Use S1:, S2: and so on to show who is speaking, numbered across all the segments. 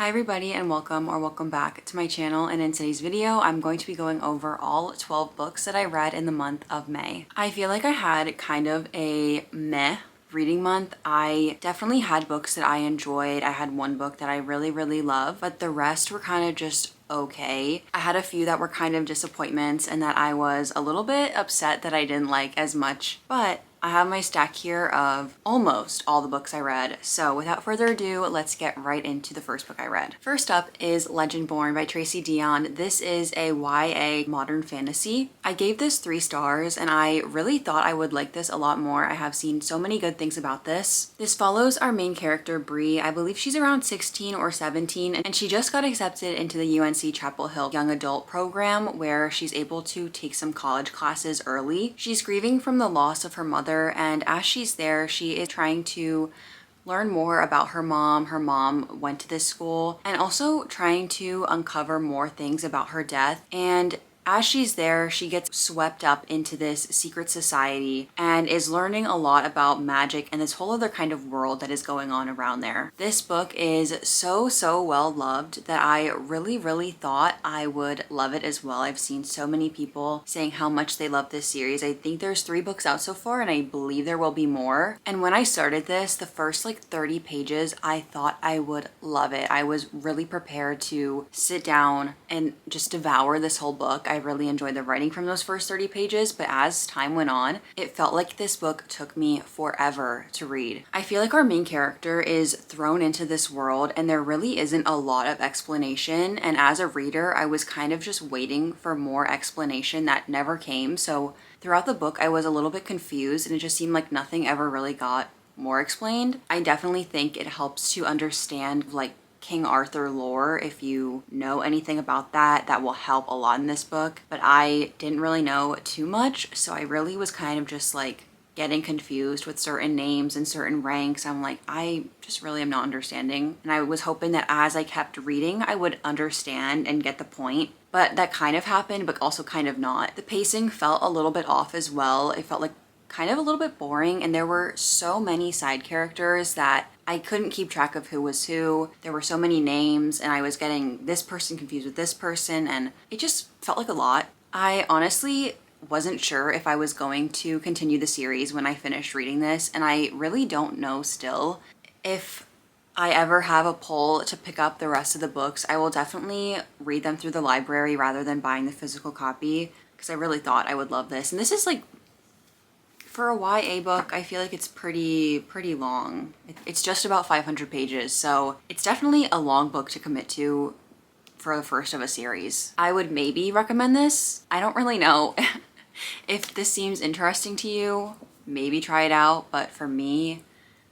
S1: Hi everybody and welcome back to my channel, and in today's video I'm going to be going over all 12 books that I read in the month of May. I feel like I had kind of a meh reading month. I definitely had books that I enjoyed. I had one book that I really loved, but the rest were kind of just okay. I had a few that were kind of disappointments and that I was a little bit upset that I didn't like as much, but I have my stack here of almost all the books I read. So without further ado, let's get right into the first book I read. First up is Legend Born by Tracy Deonn. This is a YA modern fantasy. I gave this 3 stars and I really thought I would like this a lot more. I have seen so many good things about this. This follows our main character, Bree. I believe she's around 16 or 17 and she just got accepted into the UNC Chapel Hill young adult program where she's able to take some college classes early. She's grieving from the loss of her mother, and as she's there, she is trying to learn more about her mom. Her mom went to this school, and also trying to uncover more things about her death. And as she's there, she gets swept up into this secret society and is learning a lot about magic and this whole other kind of world that is going on around there. This book is so well loved that I really thought I would love it as well. I've seen so many people saying how much they love this series. I think there's 3 books out so far and I believe there will be more. And when I started this, the first like 30 pages, I thought I would love it. I was really prepared to sit down and just devour this whole book. I really enjoyed the writing from those first 30 pages, but as time went on, it felt like this book took me forever to read. I feel like our main character is thrown into this world and there really isn't a lot of explanation, and as a reader, I was kind of just waiting for more explanation that never came. So throughout the book, I was a little bit confused and it just seemed like nothing ever really got more explained. I definitely think it helps to understand like King Arthur lore. If you know anything about that, that will help a lot in this book, but I didn't really know too much, so I really was kind of just like getting confused with certain names and certain ranks. I'm like, I just really am not understanding, and I was hoping that as I kept reading I would understand and get the point, but that kind of happened, but also kind of not. The pacing felt a little bit off as well. It felt like kind of a little bit boring, and there were so many side characters that I couldn't keep track of who was who. There were so many names and I was getting this person confused with this person, and it just felt like a lot. I honestly wasn't sure if I was going to continue the series when I finished reading this, and I really don't know still. If I ever have a pull to pick up the rest of the books, I will definitely read them through the library rather than buying the physical copy, because I really thought I would love this. And this is like, for a YA book, I feel like it's pretty long. It's just about 500 pages, so it's definitely a long book to commit to for the first of a series. I would maybe recommend this. I don't really know. If this seems interesting to you, maybe try it out, but for me,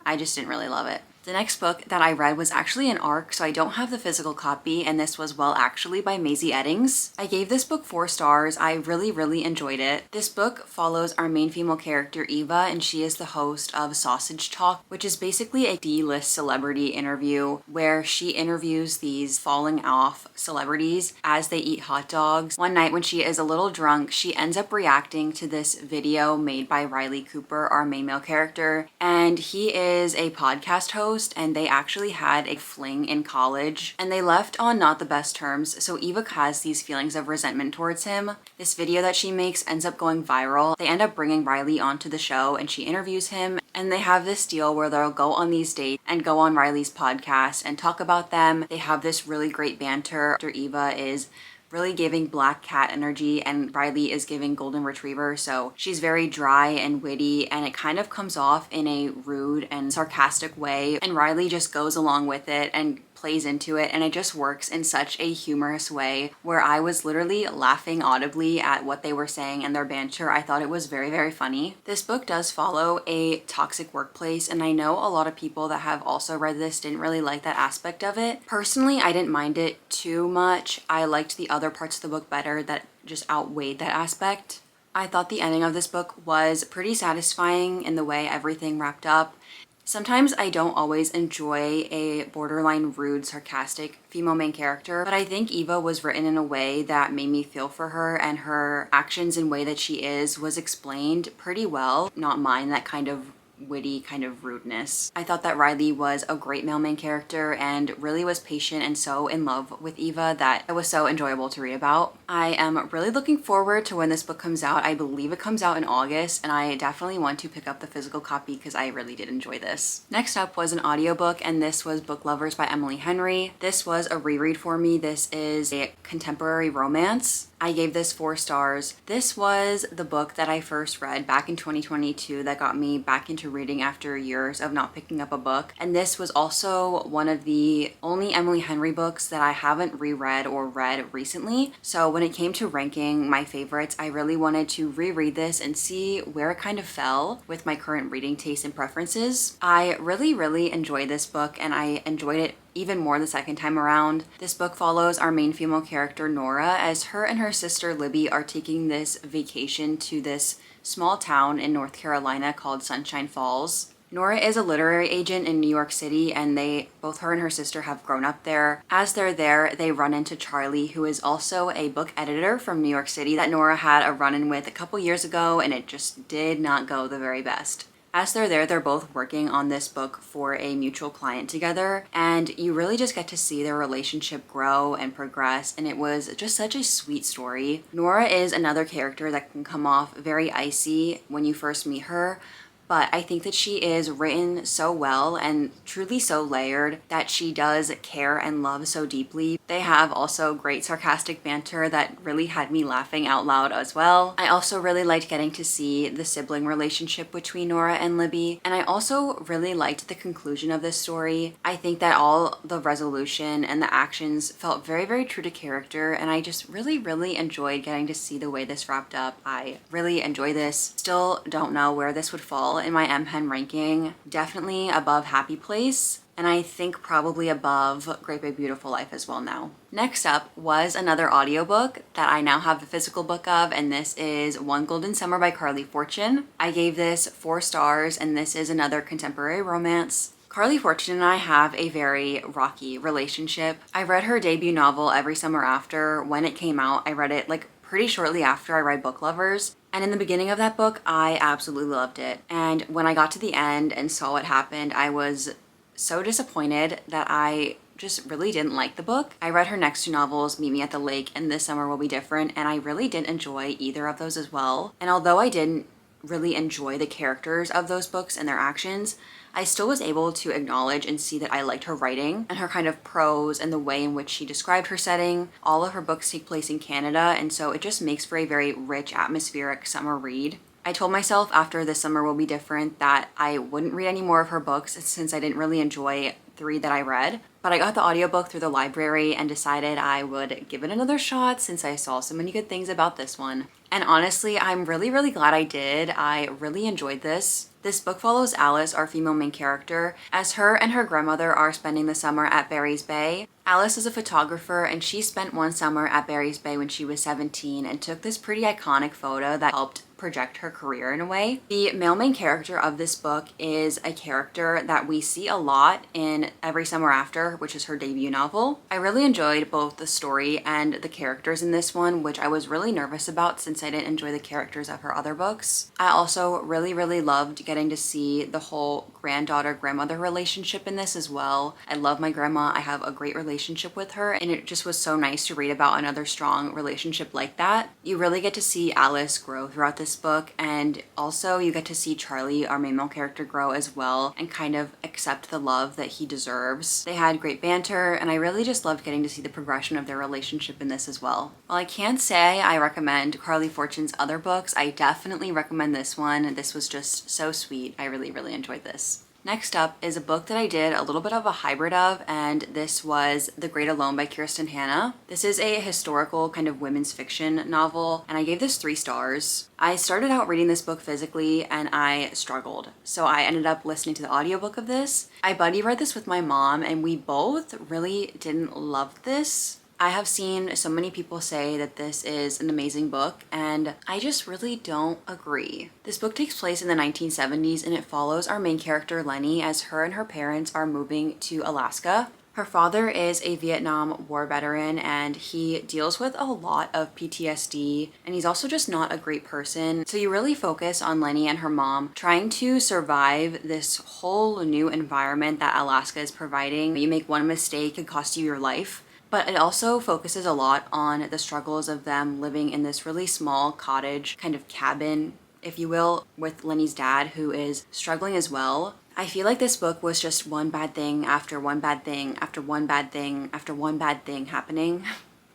S1: I just didn't really love it. The next book that I read was actually an ARC, so I don't have the physical copy, and this was Well Actually by Maisie Eddings. I gave this book 4 stars. I really enjoyed it. This book follows our main female character, Eva, and she is the host of Sausage Talk, which is basically a D-list celebrity interview where she interviews these falling off celebrities as they eat hot dogs. One night when she is a little drunk, she ends up reacting to this video made by Riley Cooper, our main male character, and he is a podcast host, and they actually had a fling in college and they left on not the best terms, so Eva has these feelings of resentment towards him. This video that she makes ends up going viral. They end up bringing Riley onto the show and she interviews him, and they have this deal where they'll go on these dates and go on Riley's podcast and talk about them. They have this really great banter. After Eva is really giving black cat energy and Riley is giving golden retriever, so she's very dry and witty, and it kind of comes off in a rude and sarcastic way, and Riley just goes along with it and plays into it, and it just works in such a humorous way where I was literally laughing audibly at what they were saying and their banter. I thought it was very funny. This book does follow a toxic workplace, and I know a lot of people that have also read this didn't really like that aspect of it. Personally, I didn't mind it too much. I liked the other parts of the book better that just outweighed that aspect. I thought the ending of this book was pretty satisfying in the way everything wrapped up. Sometimes I don't always enjoy a borderline rude, sarcastic female main character, but I think Eva was written in a way that made me feel for her, and her actions and way that she is was explained pretty well. Not mine that kind of witty kind of rudeness. I thought that Riley was a great male main character and really was patient and so in love with Eva that it was so enjoyable to read about. I am really looking forward to when this book comes out. I believe it comes out in August, and I definitely want to pick up the physical copy because I really did enjoy this. Next up was an audiobook, and this was Book Lovers by Emily Henry. This was a reread for me. This is a contemporary romance. I gave this 4 stars. This was the book that I first read back in 2022 that got me back into reading after years of not picking up a book. And this was also one of the only Emily Henry books that I haven't reread or read recently. So when it came to ranking my favorites, I really wanted to reread this and see where it kind of fell with my current reading taste and preferences. I really enjoyed this book, and I enjoyed it even more the second time around. This book follows our main female character Nora as her and her sister Libby are taking this vacation to this small town in North Carolina called Sunshine Falls. Nora is a literary agent in New York City, and both her and her sister have grown up there. As they're there, they run into Charlie, who is also a book editor from New York City that Nora had a run-in with a couple years ago, and it just did not go the very best. As they're there, they're both working on this book for a mutual client together, and you really just get to see their relationship grow and progress, and it was just such a sweet story. Nora is another character that can come off very icy when you first meet her, but I think that she is written so well and truly so layered that she does care and love so deeply. They have also great sarcastic banter that really had me laughing out loud as well. I also really liked getting to see the sibling relationship between Nora and Libby, and I also really liked the conclusion of this story. I think that all the resolution and the actions felt very true to character, and I just really enjoyed getting to see the way this wrapped up. I really enjoy this. Still don't know where this would fall in my MPen ranking. Definitely above Happy Place, and I think probably above Great Big Beautiful Life as well now. Next up was another audiobook that I now have the physical book of, and this is One Golden Summer by Carly Fortune. I gave this 4 stars, and this is another contemporary romance. Carly Fortune and I have a very rocky relationship. I read her debut novel Every Summer After when it came out. I read it pretty shortly after I read Book Lovers. And in the beginning of that book, I absolutely loved it. And when I got to the end and saw what happened, I was so disappointed that I just really didn't like the book. I read her next 2 novels, Meet Me at the Lake and This Summer Will Be Different, and I really didn't enjoy either of those as well. And although I didn't really enjoy the characters of those books and their actions, I still was able to acknowledge and see that I liked her writing and her kind of prose and the way in which she described her setting. All of her books take place in Canada, and so it just makes for a very rich, atmospheric summer read. I told myself after This Summer Will Be Different that I wouldn't read any more of her books since I didn't really enjoy 3 that I read, but I got the audiobook through the library and decided I would give it another shot since I saw so many good things about this one. And honestly, I'm really glad I did. I really enjoyed this. This book follows Alice, our female main character, as her and her grandmother are spending the summer at Barry's Bay. Alice is a photographer, and she spent one summer at Barry's Bay when she was 17 and took this pretty iconic photo that helped project her career in a way. The male main character of this book is a character that we see a lot in Every Summer After, which is her debut novel. I really enjoyed both the story and the characters in this one, which I was really nervous about since I didn't enjoy the characters of her other books. I also really loved getting to see the whole granddaughter-grandmother relationship in this as well. I love my grandma. I have a great relationship with her, and it just was so nice to read about another strong relationship like that. You really get to see Alice grow throughout this book, and also you get to see Charlie, our main male character, grow as well and kind of accept the love that he deserves. They had great banter, and I really just loved getting to see the progression of their relationship in this as well. While I can't say I recommend Carly Fortune's other books, I definitely recommend this one. This was just so sweet. I really enjoyed this. Next up is a book that I did a little bit of a hybrid of, and this was The Great Alone by Kirsten Hanna. This is a historical kind of women's fiction novel, and I gave this 3 stars. I started out reading this book physically and I struggled, so I ended up listening to the audiobook of this. I buddy read this with my mom, and we both really didn't love this. I have seen so many people say that this is an amazing book, and I just really don't agree. This book takes place in the 1970s, and it follows our main character Lenny as her and her parents are moving to Alaska. Her father is a Vietnam War veteran and he deals with a lot of PTSD, and he's also just not a great person. So you really focus on Lenny and her mom trying to survive this whole new environment that Alaska is providing. You make one mistake, it could cost you your life. But it also focuses a lot on the struggles of them living in this really small cottage kind of cabin, if you will, with Lenny's dad, who is struggling as well. I feel like this book was just one bad thing after one bad thing after one bad thing after one bad thing happening.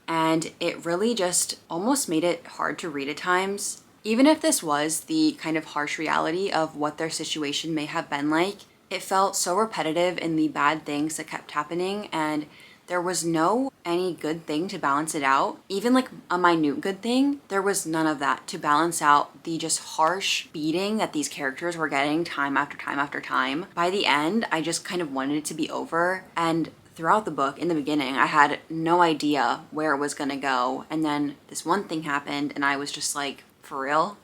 S1: And it really just almost made it hard to read at times. Even if this was the kind of harsh reality of what their situation may have been like, it felt so repetitive in the bad things that kept happening, and there was no any good thing to balance it out. Even like a minute good thing, there was none of that to balance out the just harsh beating that these characters were getting time after time after time. By the end, I just kind of wanted it to be over. And throughout the book, in the beginning, I had no idea where it was gonna go. And then this one thing happened and I was just like, for real?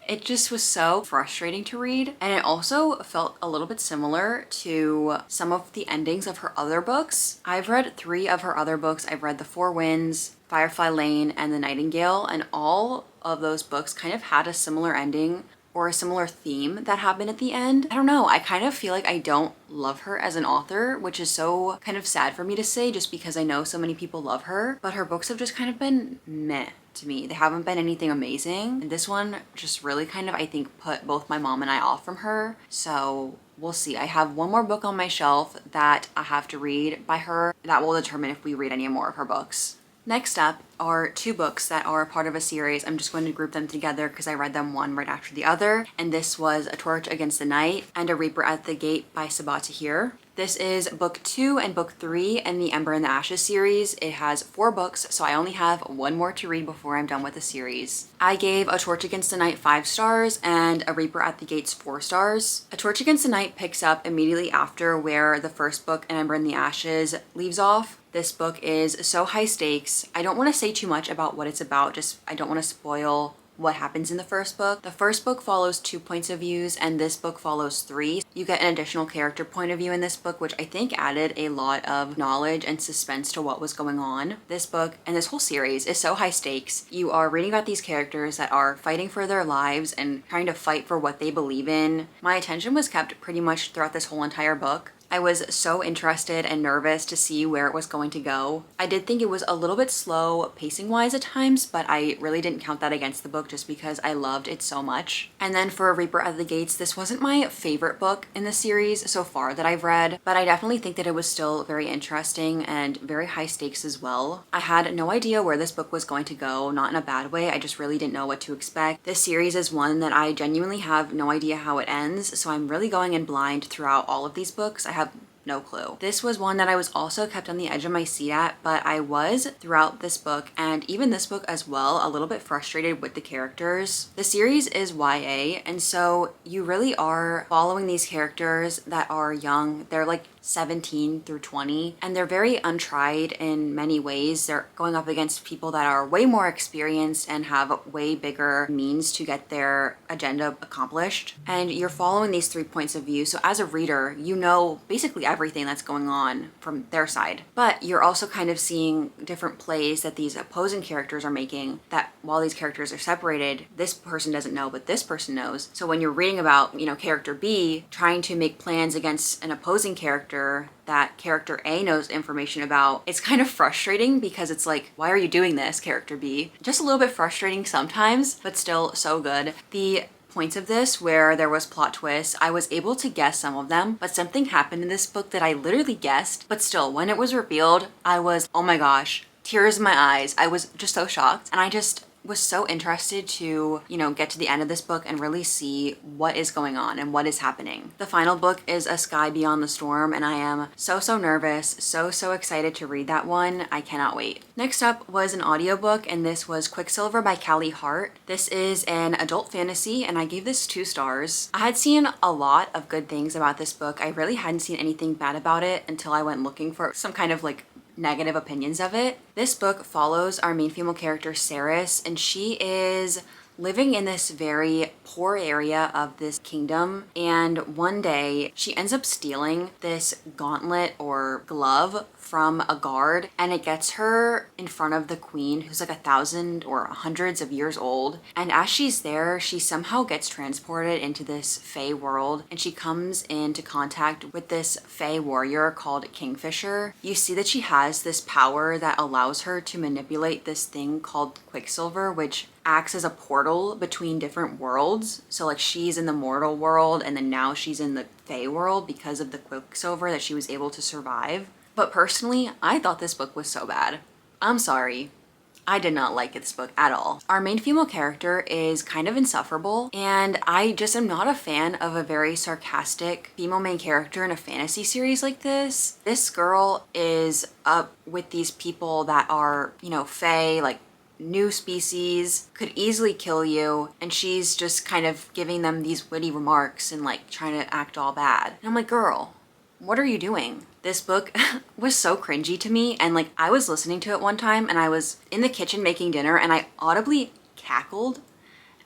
S1: It just was so frustrating to read, and it also felt a little bit similar to some of the endings of her other books. I've read 3 of her other books. I've read The Four Winds, Firefly Lane, and The Nightingale, and all of those books kind of had a similar ending or a similar theme that happened at the end. I don't know, I kind of feel like I don't love her as an author, which is so kind of sad for me to say just because I know so many people love her, but her books have just kind of been meh to me. They haven't been anything amazing. And this one just really kind of, I think, put both my mom and I off from her. So we'll see. I have one more book on my shelf that I have to read by her. That will determine if we read any more of her books. Next up are 2 books that are a part of a series. I'm just going to group them together because I read them one right after the other. And this was A Torch Against the Night and A Reaper at the Gate by Sabaa Tahir. This is book 2 and book 3 in the Ember and the Ashes series. It has 4 books, so I only have one more to read before I'm done with the series. I gave A Torch Against the Night 5 stars and A Reaper at the Gates 4 stars. A Torch Against the Night picks up immediately after where the first book, An Ember and the Ashes, leaves off. This book is so high stakes. I don't want to say too much about what it's about, I don't want to spoil what happens in the first book. The first book follows 2 points of views and this book follows 3. You get an additional character point of view in this book, which I think added a lot of knowledge and suspense to what was going on. This book and this whole series is so high stakes. You are reading about these characters that are fighting for their lives and trying to fight for what they believe in. My attention was kept pretty much throughout this whole entire book. I was so interested and nervous to see where it was going to go. I did think it was a little bit slow pacing wise at times, but I really didn't count that against the book just because I loved it so much. And then for Reaper at the Gates, this wasn't my favorite book in the series so far that I've read, but I definitely think that it was still very interesting and very high stakes as well. I had no idea where this book was going to go, not in a bad way, I just really didn't know what to expect. This series is one that I genuinely have no idea how it ends, so I'm really going in blind throughout all of these books. I have no clue. This was one that I was also kept on the edge of my seat at, but I was throughout this book and even this book as well a little bit frustrated with the characters. The series is YA, and so you really are following these characters that are young. They're like 17 through 20 and they're very untried in many ways. They're going up against people that are way more experienced and have way bigger means to get their agenda accomplished, and you're following these 3 points of view. So as a reader, you know basically everything that's going on from their side, but you're also kind of seeing different plays that these opposing characters are making, that while these characters are separated, this person doesn't know but this person knows. So when you're reading about, character B trying to make plans against an opposing character that character A knows information about, it's kind of frustrating because it's like, why are you doing this, character B? Just a little bit frustrating sometimes, but still so good. The points of this where there was plot twists, I was able to guess some of them, but something happened in this book that I literally guessed, but still when it was revealed, I was, oh my gosh, tears in my eyes. I was just so shocked, and I just was so interested to, get to the end of this book and really see what is going on and what is happening. The final book is A Sky Beyond the Storm, and I am so nervous, so excited to read that one. I cannot wait. Next up was an audiobook, and this was Quicksilver by Callie Hart. This is an adult fantasy, and I gave this 2 stars. I had seen a lot of good things about this book. I really hadn't seen anything bad about it until I went looking for some kind of negative opinions of it. This book follows our main female character, Saris, and she is living in this very poor area of this kingdom, and one day she ends up stealing this gauntlet or glove from a guard, and it gets her in front of the queen, who's like 1,000 or hundreds of years old. And as she's there, she somehow gets transported into this fae world, and she comes into contact with this fae warrior called Kingfisher. You see that she has this power that allows her to manipulate this thing called Quicksilver, which acts as a portal between different worlds. So like she's in the mortal world, and then now she's in the fae world because of the Quicksilver that she was able to survive. But personally, I thought this book was so bad. I'm sorry. I did not like this book at all. Our main female character is kind of insufferable, and I just am not a fan of a very sarcastic female main character in a fantasy series like this. This girl is up with these people that are, you know, fae, like new species, could easily kill you, and she's just kind of giving them these witty remarks and like trying to act all bad. And I'm like, girl, what are you doing? This book was so cringy to me, and like I was listening to it one time and I was in the kitchen making dinner and I audibly cackled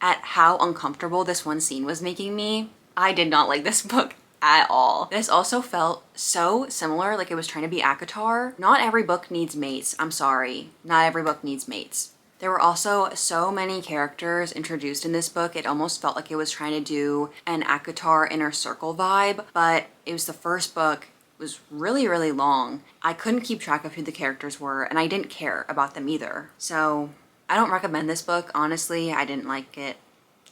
S1: at how uncomfortable this one scene was making me. I did not like this book at all. This also felt so similar, like it was trying to be ACOTAR. Not every book needs mates. I'm sorry. Not every book needs mates. There were also so many characters introduced in this book, it almost felt like it was trying to do an ACOTAR Inner Circle vibe, but it was the first book. It was really, really long. I couldn't keep track of who the characters were, and I didn't care about them either. So I don't recommend this book. Honestly, I didn't like it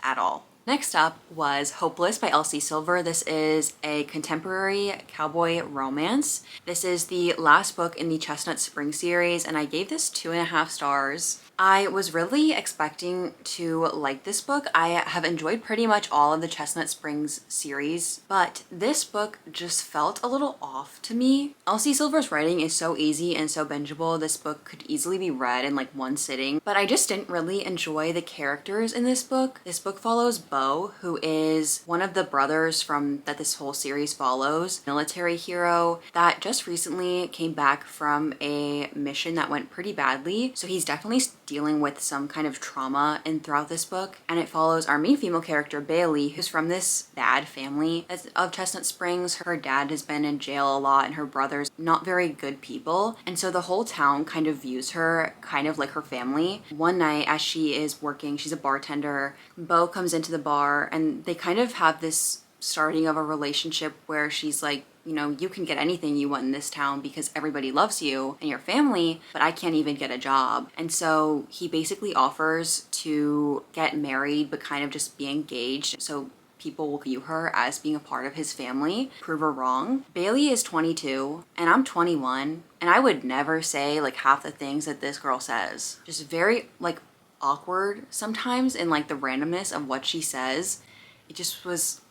S1: at all. Next up was Hopeless by Elsie Silver. This is a contemporary cowboy romance. This is the last book in the Chestnut Spring series, and I gave this 2.5 stars. I was really expecting to like this book. I have enjoyed pretty much all of the Chestnut Springs series, but this book just felt a little off to me. Elsie Silver's writing is so easy and so bingeable. This book could easily be read in like one sitting, but I just didn't really enjoy the characters in this book. This book follows Bo, who is one of the brothers from that this whole series follows, military hero that just recently came back from a mission that went pretty badly. So he's definitely dealing with some kind of trauma throughout this book, and it follows our main female character Bailey, who's from this bad family of Chestnut Springs. Her dad has been in jail a lot, and her brother's not very good people, and so the whole town kind of views her kind of like her family. One night as she is working, she's a bartender, Bo comes into the bar, and they kind of have this starting of a relationship where she's like, you know, you can get anything you want in this town because everybody loves you and your family, but I can't even get a job. And so he basically offers to get married but kind of just be engaged so people will view her as being a part of his family, prove her wrong. Bailey is 22 and I'm 21, and I would never say like half the things that this girl says. Just very like awkward sometimes in like the randomness of what she says. It just was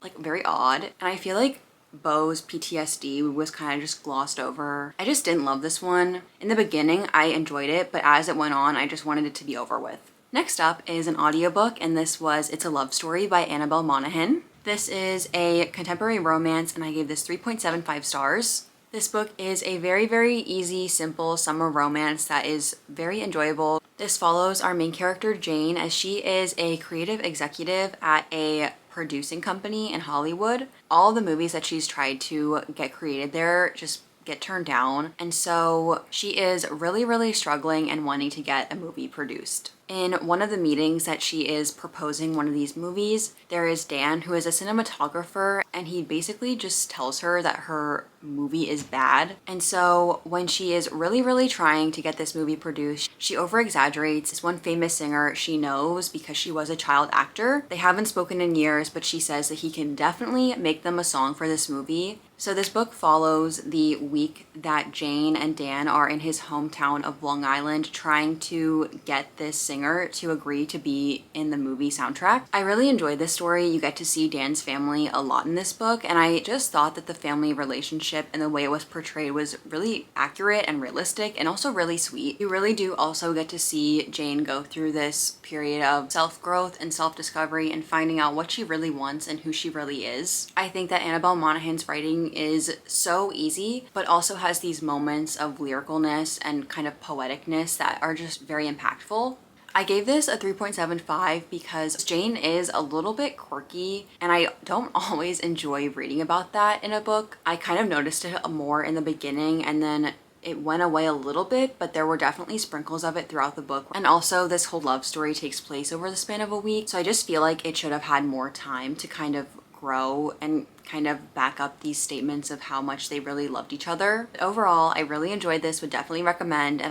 S1: like very odd, and I feel like Bo's PTSD was kind of just glossed over. I just didn't love this one. In the beginning, I enjoyed it, but as it went on, I just wanted it to be over with. Next up is an audiobook, and this was It's a Love Story by Annabelle Monaghan. This is a contemporary romance, and I gave this 3.75 stars. This book is a very, very easy, simple summer romance that is very enjoyable. This follows our main character, Jane, as she is a creative executive at a producing company in Hollywood. All the movies that she's tried to get created there just get turned down, and so she is really, really struggling and wanting to get a movie produced. In one of the meetings that she is proposing one of these movies, there is Dan, who is a cinematographer, and he basically just tells her that her movie is bad. And so when she is really, really trying to get this movie produced, she over-exaggerates this one famous singer she knows because she was a child actor. They haven't spoken in years, but she says that he can definitely make them a song for this movie. So this book follows the week that Jane and Dan are in his hometown of Long Island trying to get this singer to agree to be in the movie soundtrack. I really enjoyed this story. You get to see Dan's family a lot in this book, and I just thought that the family relationship and the way it was portrayed was really accurate and realistic and also really sweet. You really do also get to see Jane go through this period of self-growth and self-discovery and finding out what she really wants and who she really is. I think that Annabelle Monaghan's writing is so easy, but also has these moments of lyricalness and kind of poeticness that are just very impactful. I gave this a 3.75 because Jane is a little bit quirky and I don't always enjoy reading about that in a book. I kind of noticed it more in the beginning and then it went away a little bit, but there were definitely sprinkles of it throughout the book. And also this whole love story takes place over the span of a week. So I just feel like it should have had more time to kind of grow and kind of back up these statements of how much they really loved each other. Overall, I really enjoyed this, would definitely recommend, and